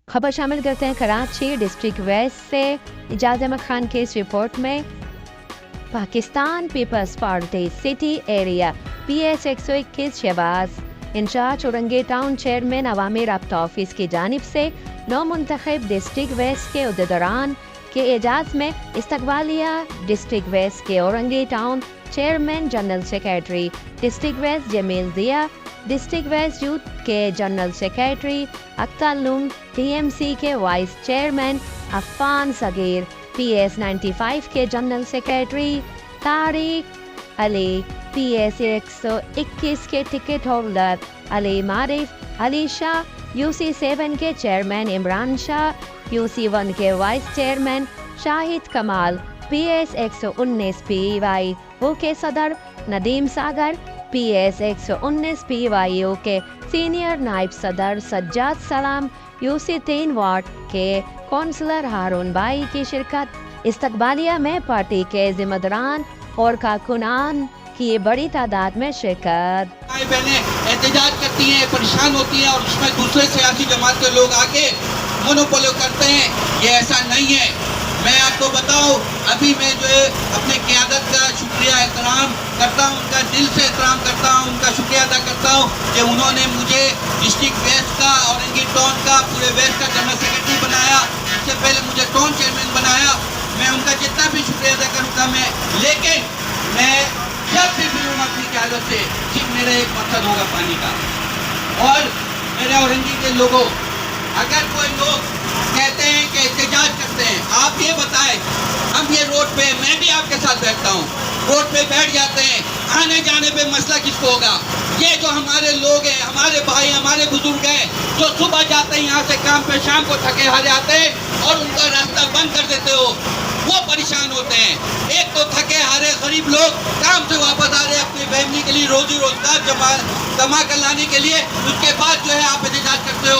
खबर शामिल करते हैं कराची डिस्ट्रिक्ट वेस्ट से। इजाज़ अहमद खान की इस रिपोर्ट में Pakistan Peoples Party city area PS 121 Shahbaz in charge Orangi town chairman Awami राब्ता ऑफिस की जानिब से नौ मुंतखब डिस्ट्रिक्ट वेस्ट के उहदेदारान के एजाज़ में इस्तकबालिया डिस्ट्रिक्ट वेस्ट के Orangi town chairman general secretary district west Jamil Diya, district west youth के general secretary Akhtar Lung, TMC के vice chairman Afan Sagheer, PS 95 के general secretary Tariq Ali, PS 121 के ticket holder Ali Marif, Ali Shah, UC 7 के चेयरमैन इमरान शाह, UC 1 के वाइस चेयरमैन शाहिद कमाल, PS 119 PYO के सदर नदीम सागर, PS 119 PYO के सीनियर नायब सदर सज्जाद सलाम, UC 3 वार्ड के कौंसलर हारून भाई की शिरकत। इस्तकबालिया में पार्टी के जिम्मेदारान और कारकुनान की बड़ी तादाद में शिरकत। भाई बहनें एहतजाज करती हैं, परेशान होती हैं और उसमें दूसरे सियासी जमात के लोग आके मोनोपोली करते हैं। ये ऐसा नहीं है। मैं आपको बताऊं, अभी मैं जो है अपने क़यादत का शुक्रिया एहतराम करता हूं, उनका दिल से एहतराम करता हूं, उनका शुक्रिया अदा करता हूं कि उन्होंने मुझे डिस्ट्रिक्ट वेस्ट का औरंगी टाउन का पूरे वेस्ट का जनरल सेक्रेटरी बनाया। इससे पहले मुझे टाउन चेयरमैन बनाया। मैं उनका जितना भी शुक्रिया अदा करूँगा लेकिन मैं जब भी मिलूँगा अपनी क़यादत से सिर्फ मेरा एक मकसद होगा पानी का। और मेरे औरंगी के लोगों, अगर कोई लोग कहते हैं कि एहतजाज करते हैं, आप ये बताएं, हम ये रोड पे, मैं भी आपके साथ बैठता हूँ, रोड पे बैठ जाते हैं, आने जाने पे मसला किसको होगा? ये जो हमारे लोग हैं, हमारे भाई, हमारे बुजुर्ग हैं, जो सुबह जाते हैं यहाँ से काम पे, शाम को थके हारे आते हैं और उनका रास्ता बंद कर देते हो, वो परेशान होते हैं। एक तो थके हारे गरीब लोग काम से वापस आ रहे हैं अपनी फैमिली के लिए रोजी रोजगार जमा कर लाने के लिए, उसके बाद जो है आप एहतजाज करते हो।